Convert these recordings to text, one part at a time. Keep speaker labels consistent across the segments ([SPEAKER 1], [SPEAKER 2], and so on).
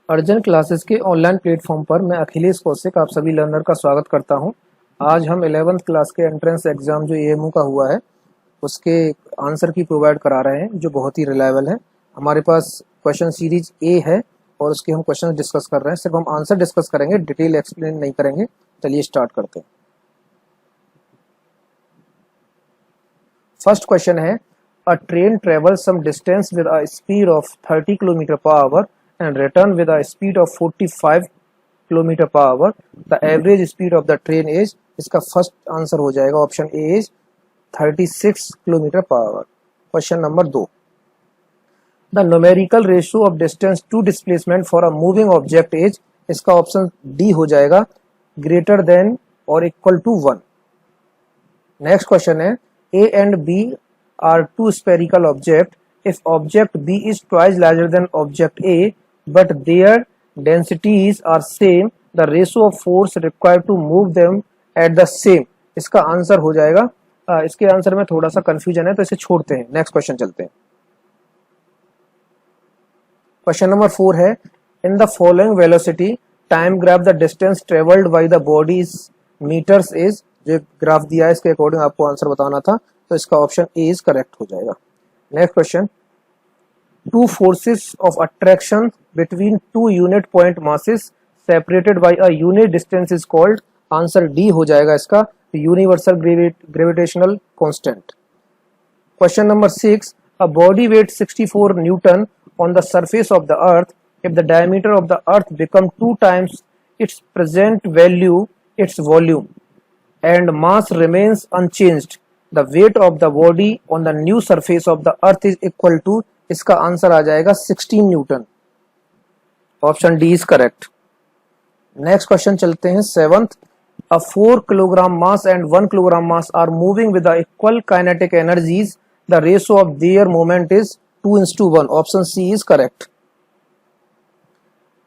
[SPEAKER 1] अर्जन classes के online platform पर मैं अखिलेश कौशिक आप सभी लर्नर का स्वागत करता हूं। आज हम 11th क्लास के एंट्रेंस एग्जाम जो एएमयू का हुआ है उसके आंसर की प्रोवाइड करा रहे हैं जो बहुत ही रिलायबल है। हमारे पास क्वेश्चन सीरीज ए है और उसके हम क्वेश्चन डिस्कस कर रहे हैं। सिर्फ हम आंसर डिस्कस करेंगे, डिटेल एक्सप्लेन नहीं करेंगे। चलिए स्टार्ट करते हैं। फर्स्ट क्वेश्चन है, a train travel some distance with a speed of 30 kilometre per hour and return with a speed of 45 kilometre per hour. The average speed of the train is, इसका first answer हो जाएगा option A is 36 kilometre per hour. Question number 2, the numerical ratio of distance to displacement for a moving object is, इसका option D हो जाएगा greater than और equal to 1। Next question है, A and B are two spherical object, if object B is twice larger than object A but their densities are same, the ratio of force required to move them at the same, इसका answer हो जाएगा इसके answer में थोड़ा सा confusion है तो इसे छोड़ते हैं। नेक्स्ट क्वेश्चन चलते हैं। क्वेश्चन नंबर 4 है, in the following velocity time graph the distance travelled by the bodies metres is, जो ग्राफ दिया है इसके अकॉर्डिंग आपको आंसर बताना था तो इसका ऑप्शन ए इज करेक्ट हो जाएगा। Next question, two forces of attraction between two unit point masses separated by a unit distance is called, answer D हो जाएगा इसका universal gravitational constant। Question number 6, a body weighs 64 Newton on the surface of the earth if the diameter of the earth become 2 times its present value, its volume, and mass remains unchanged, the weight of the body on the new surface of the earth is equal to, इसका answer आ जाएगा 16 Newton. Option D is correct. Next question चलते हैं 7th, a 4 kilogram mass and 1 kilogram mass are moving with the equal kinetic energies, the ratio of their moment is 2:1, option C is correct.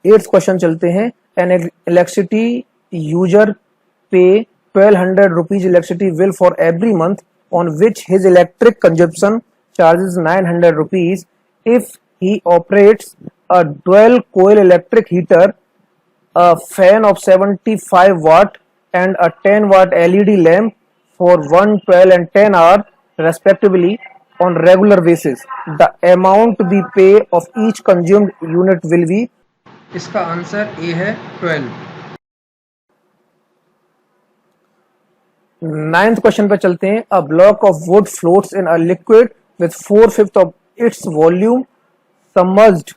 [SPEAKER 1] 8th question चलते हैं, an electricity user pay 1200 rupees electricity bill for every month on which his electric consumption charges 900 rupees if he operates a dual coil electric heater, a fan of 75 watt and a 10 watt LED lamp for 1, 12 and 10 hours respectively on regular basis. The amount we pay of each consumed unit will be, इसका answer A है 12। 9th question पे चलते हैं, a block of would floats in a liquid with 4/5 of its volume submerged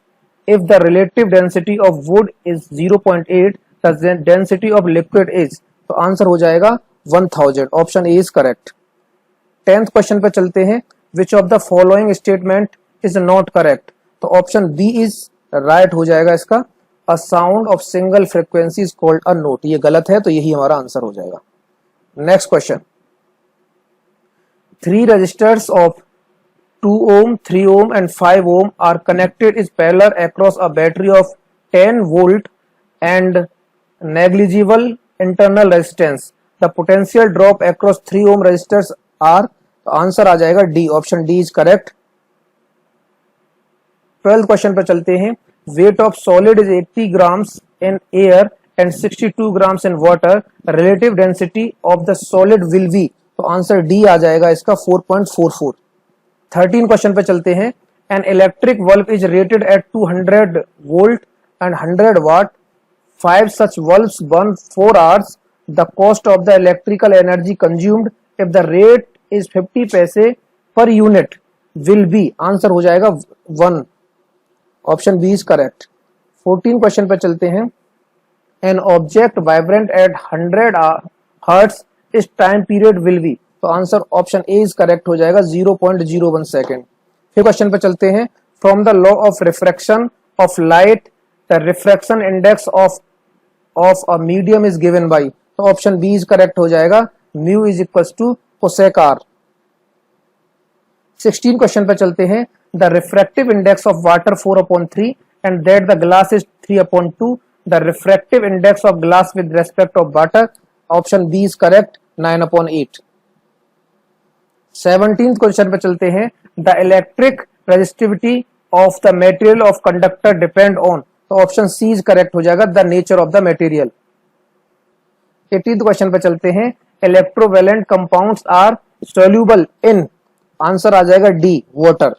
[SPEAKER 1] if the relative density of would is 0.8, the density of liquid is, तो answer हो जाएगा 1000, option A is correct. 10th question पे चलते हैं, which of the following statement is not correct, तो option B is right हो जाएगा इसका, a sound of single frequency is called a note, ये गलत है तो यही हमारा आंसर हो जाएगा। Next question, 3 resistors of 2 ohm, 3 ohm and 5 ohm are connected is parallel across a battery of 10 volt and negligible internal resistance. The potential drop across 3 ohm resistors are, तो answer आ जाएगा D, option D is correct. 12th question पर चलते हैं, weight of solid is 80 grams in air and 62 grams in water, relative density of the solid will be, तो answer D आ जाएगा इसका 4.44। 13 question पे चलते हैं, an electric bulb is rated at 200 volt and 100 watt, 5 such bulbs burn 4 hours, the cost of the electrical energy consumed if the rate is 50 पैसे per unit will be, answer हो जाएगा 1, option B is correct. 14 question पे चलते हैं, an object vibrant at 100 hertz its time period will be, तो answer option A is correct हो जाएगा 0.01 second. फिर क्वेश्चन पे चलते हैं, from the law of refraction of light the refraction index of a medium is given by, तो option B is correct हो जाएगा mu is equals to cosec R. 16 question पे चलते हैं, the refractive index of water 4/3 and that the glass is 3/2, the refractive index of glass with respect of water, option B is correct, 9/8। 17th question पे चलते हैं, the electric resistivity of the material of conductor depend on, तो option C is correct हो जाएगा, the nature of the material. 18th question पे चलते हैं, electrovalent compounds are soluble in, answer आ जाएगा डी, वाटर।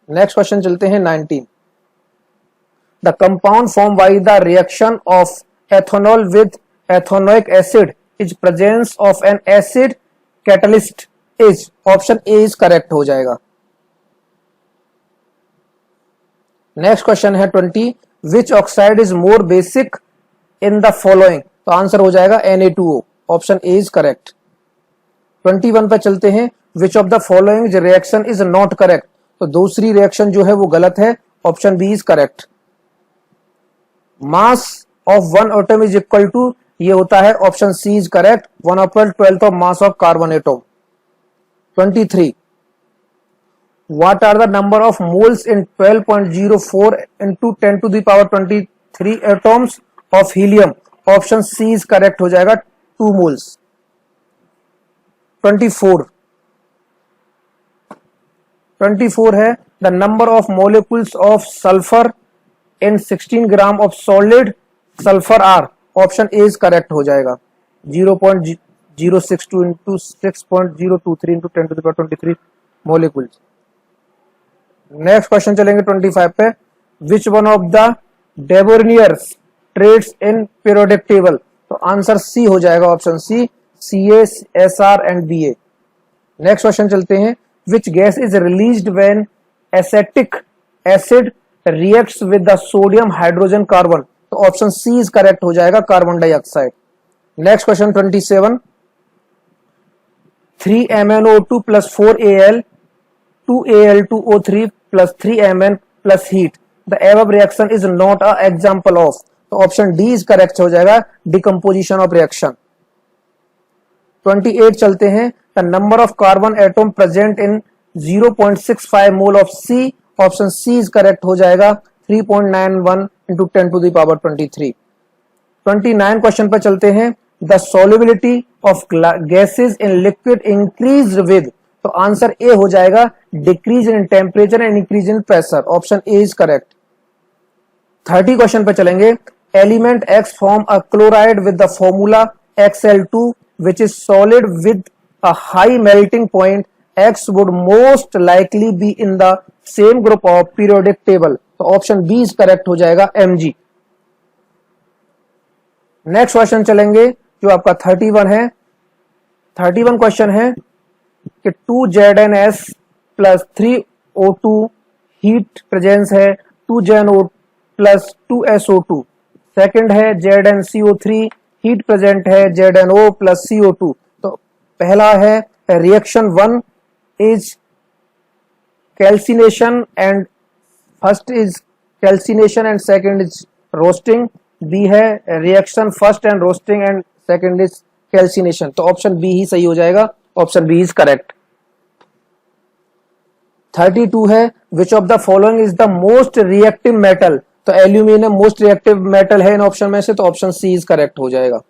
[SPEAKER 1] नेक्स्ट क्वेश्चन चलते हैं 19। The compound form by the reaction of ethanol with ethanoic acid is presence of an acid catalyst is, option A is correct हो जाएगा। Next question है 20, which oxide is more basic in the following, तो answer हो जाएगा Na2O, option A is correct. 21 पे चलते हैं, which of the following reaction is not correct, तो दूसरी रिएक्शन जो है वो गलत है, option B is correct. Mass of one atom is equal to, ये होता है option C is correct, 1/12 of mass of carbon atom. 23, what are the number of moles in 12.04 into 10 to the power 23 atoms of helium, option C is correct हो जाएगा, 2 moles। 24 है, the number of molecules of sulphur in 16 gram of solid sulphur are, option A is correct हो जाएगा, 0.062 into 6.023 into 10 to the power 23 molecules. Next question चलेंगे 25 पे, which one of the Dobereiner's triads in periodic table, तो answer C हो जाएगा, option C, CA, SR and BA। Next question चलते हैं, which gas is released when acetic acid reacts with the sodium hydrogen carbon, तो option C is correct हो जाएगा, carbon dioxide. Next question 27, 3MnO2 plus 4Al 2Al2O3 plus 3Mn plus heat, the above reaction is not a example of, तो option D is correct हो जाएगा, decomposition of reaction. 28 चलते हैं, the number of carbon atom present in 0.65 mole of C, option C is correct हो जाएगा, 3.91 into 10 to the power 23। 29 question पर चलते हैं, the solubility of gases in liquid increase with, तो आंसर ए हो जाएगा, decrease in temperature and increase in pressure, option A is correct. 30 question पे चलेंगे, element X form a chloride with the formula Xl2 which is solid with a high melting point, X would most likely be in the same group of periodic table, तो option B is correct हो जाएगा, Mg। Next question चलेंगे जो आपका 31 है। 31 question है कि 2ZnS plus 3O2 heat presence है 2ZnO प्लस 2SO2। सेकंड है ZnCO3 हीट प्रेजेंट है ZnO प्लस CO2। तो पहला है reaction 1 is calcination and first is calcination and second is roasting. B है reaction first and roasting and second is calcination. तो option B ही सही हो जाएगा, ऑप्शन बी इज करेक्ट। 32 है which of the following is the most reactive metal, तो aluminium most reactive metal है in option में से, तो ऑप्शन सी इज करेक्ट हो जाएगा।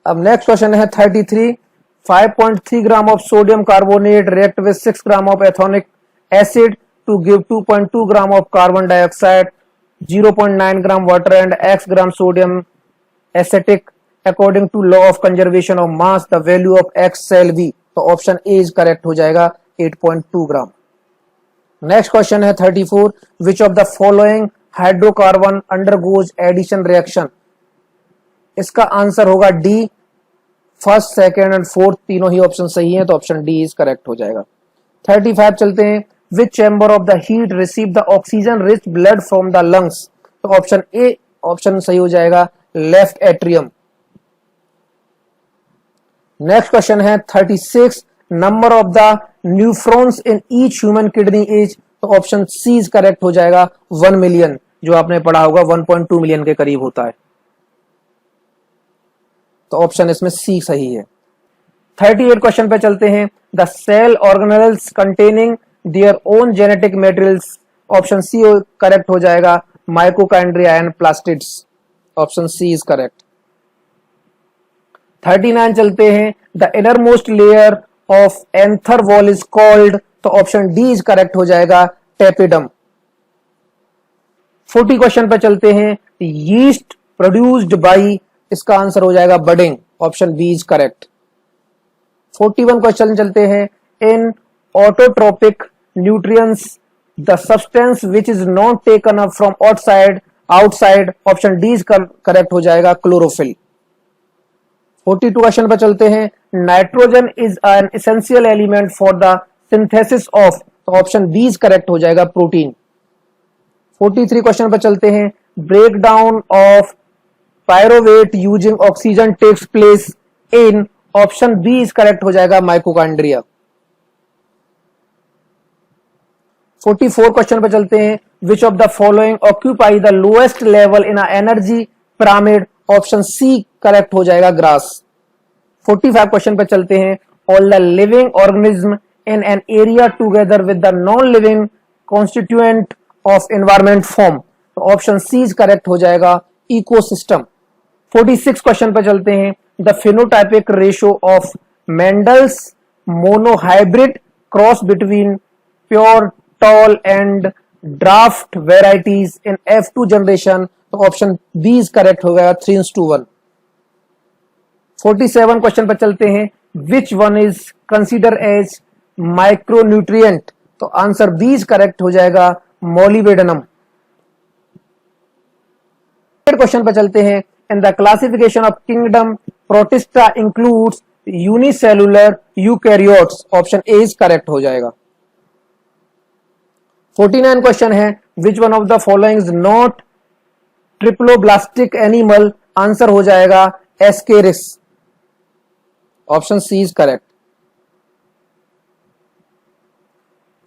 [SPEAKER 1] अब नेक्स्ट क्वेश्चन है 33, 5.3 gram of sodium carbonate react with 6 gram of ethanoic acid to give 2.2 gram of carbon dioxide, 0.9 gram water and x gram sodium acetic according to law of conservation of mass, the value of x shall be, तो option A is correct हो जाएगा, 8.2 gram. Next question है 34, which of the following hydrocarbon undergoes addition reaction, इसका answer होगा D. First second and fourth तीनों ही option सही है, तो ऑप्शन डी इज करेक्ट हो जाएगा। 35 चलते हैं, which chamber of the heart receive the oxygen rich blood from the lungs, तो ऑप्शन ए ऑप्शन सही हो जाएगा, लेफ्ट एट्रियम। नेक्स्ट क्वेश्चन है 36, number of the nephrons in each human kidney is, तो ऑप्शन सी इज करेक्ट हो जाएगा, 1 million, जो आपने पढ़ा होगा 1.2 मिलियन के करीब होता है, तो ऑप्शन इसमें सी सही है। 38 क्वेश्चन पे चलते हैं, the cell organelles containing their own genetic materials, option C correct हो जाएगा, mitochondria and plastids, option C is correct. 39 चलते हैं, the inner most layer of anther wall is called, तो ऑप्शन डी इज करेक्ट हो जाएगा, tapetum. 40 question पे चलते हैं। यीस्ट प्रोड्यूस्ड बाई, इसका आंसर हो जाएगा budding, option B is correct. 41 question चलते हैं। In autotrophic nutrients the substance which is not taken up from outside, option D is correct हो जाएगा क्लोरोफिल। 42 क्वेश्चन पर चलते हैं। Nitrogen is an essential element for the synthesis of, तो option B is correct हो जाएगा protein. 43 question पर चलते हैं। Break down of pyruvate using oxygen takes place in, option B is correct हो जाएगा माइटोकॉन्ड्रिया। 44 क्वेश्चन पर चलते हैं। Which of the following occupy the lowest level in energy pyramid, option C correct हो जाएगा ग्रास। 45 क्वेश्चन पर चलते हैं। All the living organism in an area together with the non living constituent of environment form, तो option C is correct हो जाएगा ecosystem. 46 question पर चलते हैं। The phenotypic ratio of Mendel's monohybrid cross between pure tall and draft varieties in F2 generation, तो option B is correct हो गया 3:1। 47 question पर चलते हैं। Which one is consider as micronutrient, तो आंसर बी इज करेक्ट हो जाएगा molybdenum. Question पर चलते हैं। In the classification of kingdom protista includes unicellular eukaryotes, option A is correct हो जाएगा। 49 क्वेश्चन है। Which one of the following is not triploblastic animal, answer हो जाएगा ascaris, option C is correct.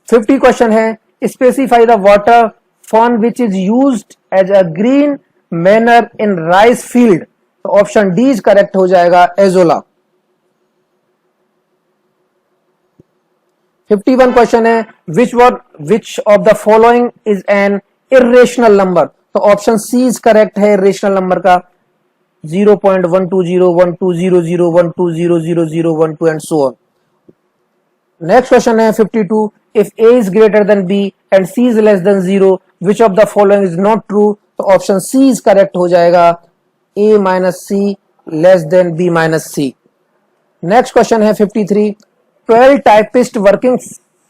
[SPEAKER 1] 50 question है। Specify the water fern which is used as a green manure in rice field, तो option D is correct हो जाएगा azolla. 51 question है। Which of the following is an irrational number, तो option C is correct है irrational number का 0.120 1200 1200 12 and so on. Next question है 52। If a is greater than b and c is less than 0, which of the following is not true, तो option C is correct हो जाएगा a minus c less than b minus c। Next question है 53। 12 typists working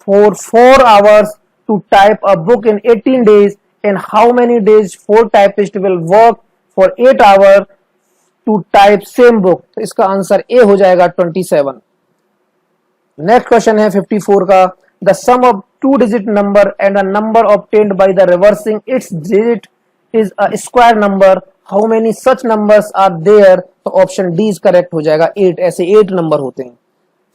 [SPEAKER 1] for 4 hours to type a book in 18 days, in how many days 4 typists will work for 8 hours to type same book, तो इसका answer A हो जाएगा 27। Next question है 54 का। The sum of 2 digit number and a number obtained by the reversing its digit is a square number, how many such numbers are there, तो option D is correct हो जाएगा 8, ऐसे 8 number होते हैं।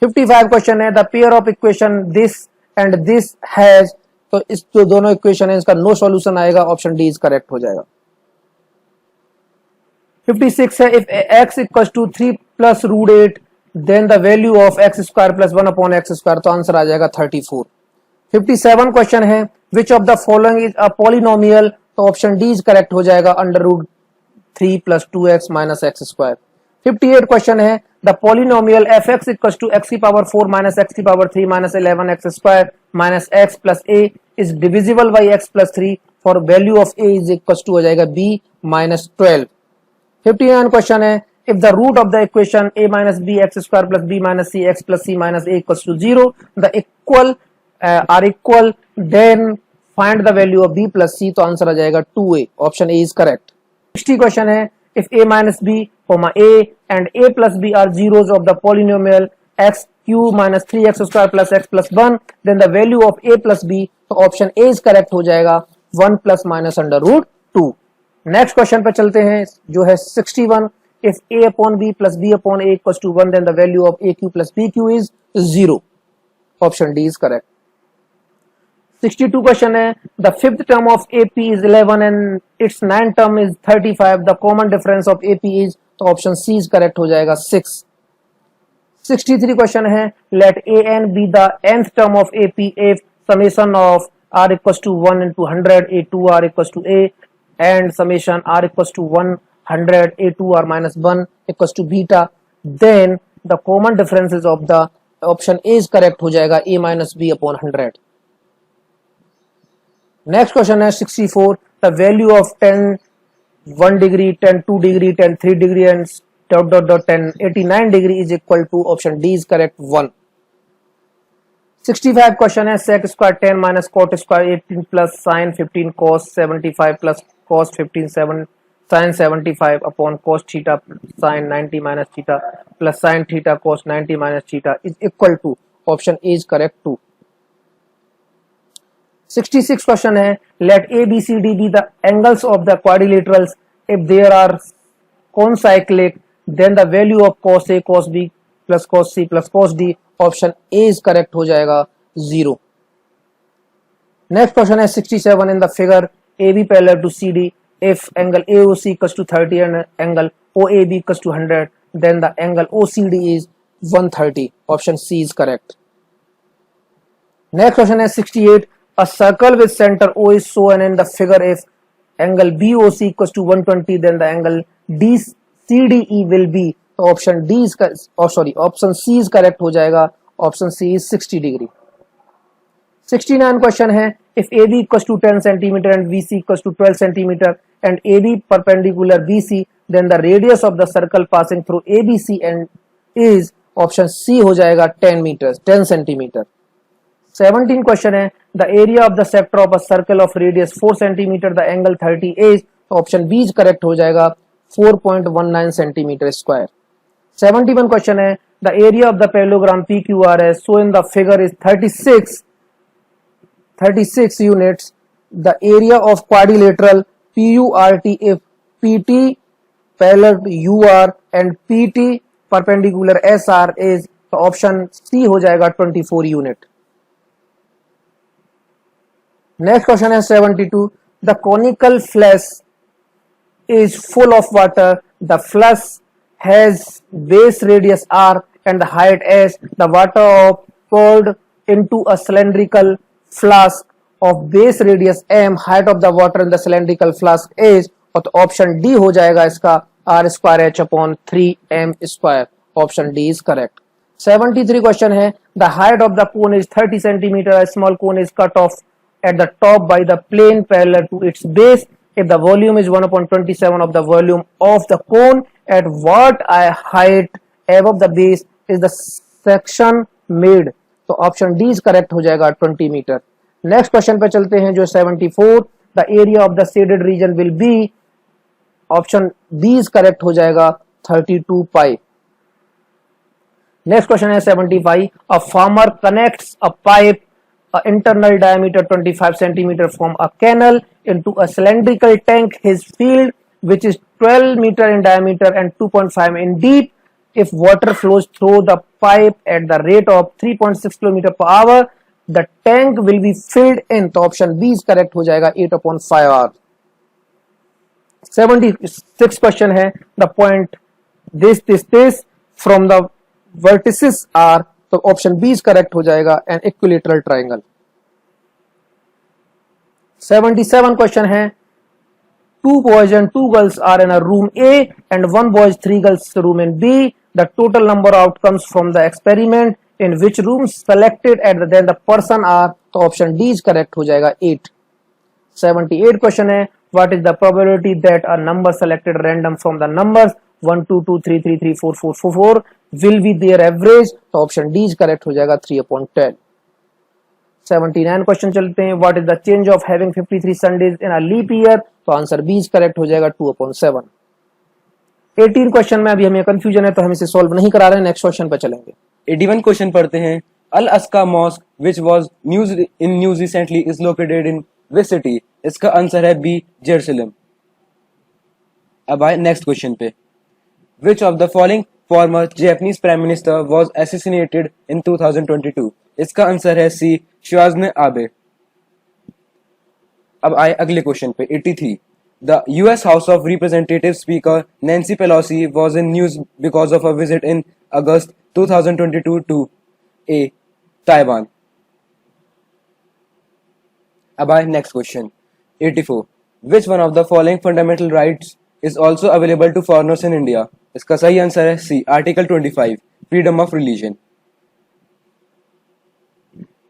[SPEAKER 1] 55 question है। The pair of equation this and this has, तो इस जो दोनों इक्वेशन है इसका नो सॉल्यूशन आएगा, ऑप्शन डी इज करेक्ट हो जाएगा। 56 है। If x equals to 3 plus root 8 then the value of x square plus 1 upon x square, तो आंसर आ जाएगा 34। 57 क्वेश्चन है। Which of the following is a polynomial, तो option D is correct हो जाएगा under root 3 plus 2x minus x square. 58 question है। The polynomial f x equals to x की power 4 minus x की power 3 minus 11 x square minus x plus a is divisible by x plus 3 for value of a is equals to हो जाएगा b minus 12। 59 question है। if the root of the equation a minus b x square plus b minus c x plus c minus a equals to 0, the equal are equal, then find the value of b plus c, तो answer आ जाएगा 2a, option a is correct। 60 question है। if a minus b comma a and a plus b are zeros of the polynomial x cube minus 3x square plus x plus 1, then the value of a plus b, तो option a is correct हो जाएगा 1 plus minus under root 2। Next question पे चलते हैं जो है 61। if a upon b plus b upon a equals to 1, then the value of aq plus bq is 0, option D is correct। 62 question है। the fifth term of ap is 11 and its ninth term is 35, the common difference of ap is, तो option C is correct हो जाएगा 6। 63 question है। let an be the nth term of ap if summation of r equals to 1 into 100 a2r equals to a and summation r equals to 100 a2r minus 1 equals to beta, then the common differences of the option A is correct हो जाएगा a minus b upon 100। Next question है 64। the value of 10 1 degree, 10 2 degree, 10 3 degree and dot dot dot 10 89 degree is equal to option D is correct 1. 65 question है sec square 10 minus cot square 18 plus sin 15 cos 75 plus cos 15 7 sin 75 upon cos theta sin 90 minus theta plus sin theta cos 90 minus theta is equal to option A is correct 2. 66 question है let A B C D be the angles of the quadrilaterals if there are concyclic then the value of cos A cos B plus cos C plus cos D option A is correct हो जाएगा 0. Next question है 67 in the figure A B parallel to C D if angle AOC equals to 30 and angle OAB equals to 100 then the angle OCD is 130 option C is correct. Next question है 68 a circle with centre O is shown in the figure if angle BOC equals to 120 then the angle DCDE will be तो option D is option C is correct हो जाएगा. Option C is 60 degree. 69 question है if AB equals to 10 centimetre and BC equals to 12 centimetre and AB perpendicular BC then the radius of the circle passing through ABC and is option C हो जाएगा 10 metre 10 centimetre. 17 question है the area of the sector of a circle of radius 4 centimetre the angle 30 is तो option B is correct हो जाएगा 4.19 centimetre square. 71 question है the area of the parallelogram PQRS so in the figure is 36 units. The area of quadrilateral PURT if PT parallel to UR and PT perpendicular SR is तो option C हो जाएगा 24 unit. Next question है 72 the conical flash is full of water the flash has base radius r and the height s. The water poured into a cylindrical flask of base radius m. Height of the water in the cylindrical flask is और तो option D हो जाएगा इसका r square h upon 3m square. Option D is correct. 73 question है the height of the cone is 30 centimeter. A small cone is cut off at the top by the plane parallel to its base. If the volume is 1/27 of the volume of the cone, at what height above the base is the section made? तो option D is correct हो जाएगा 20 metre. Next question पे चलते हैं जो 74 the area of the shaded region will be option B is correct हो जाएगा 32 pi. Next question है 75 a farmer connects a pipe internal diameter 25 centimeter from a canal into a cylindrical tank his field which is 12 meter in diameter and 2.5 in deep. If water flows through the pipe at the rate of 3.6 km per hour the tank will be filled in तो option B is correct हो जाएगा 8/5 hour. 76 question है the point this from the vertices are तो option B is correct हो जाएगा an equilateral triangle. 77 question है 2 boys and 2 girls are in a room A and 1 boy 3 girls room in B. The total number of outcomes from the experiment in which rooms selected and then the person are तो option D is correct हो जाएगा 8. 78 question है what is the probability that a number selected random from the numbers 1 2 2 3 3 3 4 4 4 4 will be their average तो option D is correct हो जाएगा 3/10. 79 question चलते हैं what is the change of having 53 Sundays in a leap year तो answer B is correct हो जाएगा 2/7. 18 question में अभी हमें कंफ्यूजन है तो हम इसे सॉल्व नहीं करा रहे हैं. नेक्स्ट क्वेश्चन पे चलेंगे.
[SPEAKER 2] 81 क्वेश्चन पढ़ते हैं अल अस्का mosque which was news recently is located in which city. इसका आंसर है बी जेरूसलम. अब आए नेक्स्ट क्वेश्चन पे which of the following former Japanese prime minister was assassinated in 2022. इसका आंसर है सी शिंजो आबे. अब आए अगले क्वेश्चन पे 83 the US House of Representatives Speaker Nancy Pelosi was in news because of a visit in August 2022 to a Taiwan. अब आए next question 84 which one of the following fundamental rights is also available to foreigners in India. इसका सही answer है C article 25 freedom of religion.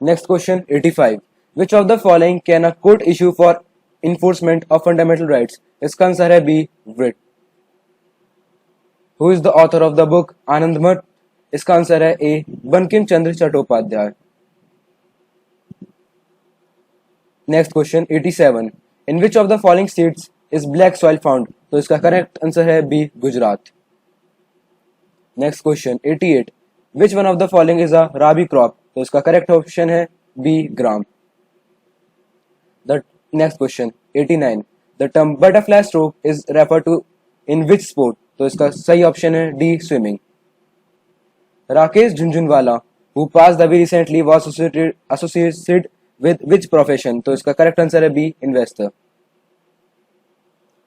[SPEAKER 2] Next question 85 which of the following can a court issue for enforcement of fundamental rights? इसका answer है B Writ. Who is the author of the book Anand Math? इसका answer है A Bankim Chandra Chattopadhyay. Next question 87. In which of the following states is black soil found? तो इसका correct answer है B Gujarat. Next question 88. Which one of the following is a rabi crop? तो इसका correct option है B gram. The next question 89. The term butterfly stroke is referred to in which sport? तो इसका सही option है D swimming. Rakesh Jhunjhunwala who passed away recently was associated with which profession? तो इसका correct answer है B investor.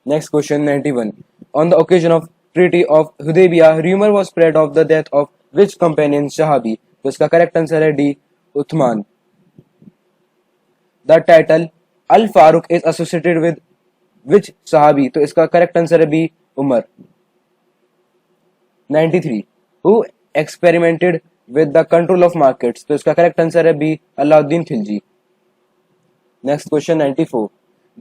[SPEAKER 2] Next question 91. On the occasion of Treaty of Hudaybiyah, rumor was spread of the death of which companion Sahabi? तो इसका correct answer है D Usman. The title Al Faruq is associated with which Sahabi? तो इसका correct answer है B Umar. 93. Who experimented with the control of markets? तो इसका correct answer है B Alauddin Khilji. Next question 94.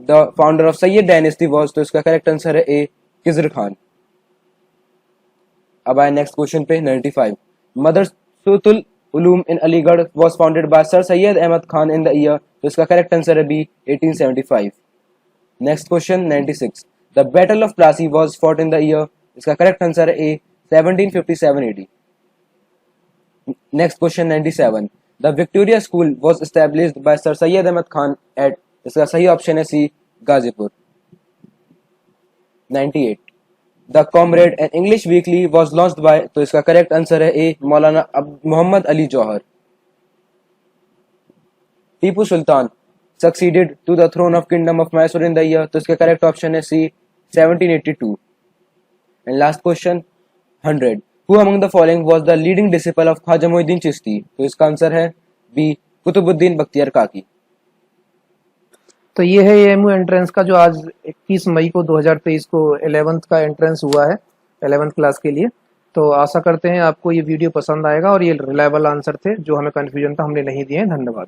[SPEAKER 2] The founder of Sayyid dynasty was? तो इसका correct answer है ए खिजर खान. अब आए नेक्स्ट क्वेश्चन पे 95. मदरसतुल उलूम इन Aligarh was founded by Sir Syed Ahmad Khan in the year? तो इसका करेक्ट आंसर है B 1875. Next question 96. The Battle of Plassey was fought in the year? इसका करेक्ट आंसर है ए 1757 AD. Next question 97. The Victoria School was established by Sir Syed Ahmad Khan at? इसका सही option है सी Ghazipur. 98. The Comrade an English weekly was launched by? तो इसका correct answer है ए मौलाना मोहम्मद अली जौहर. Tipu Sultan succeeded to the throne of Kingdom of Mysore in the year? तो इसका correct option है सी 1782. And last question 100. Who among the following was the leading disciple of Khwaja Moinuddin Chishti? तो इसका answer है B Qutubuddin Bakhtiyar काकी.
[SPEAKER 1] तो ये है एएमयू एंट्रेंस का जो आज 21 मई को 2023 को 11th का एंट्रेंस हुआ है 11th क्लास के लिए. तो आशा करते हैं आपको ये वीडियो पसंद आएगा और ये रिलायबल आंसर थे. जो हमें कंफ्यूजन था हमने नहीं दिए हैं. धन्यवाद.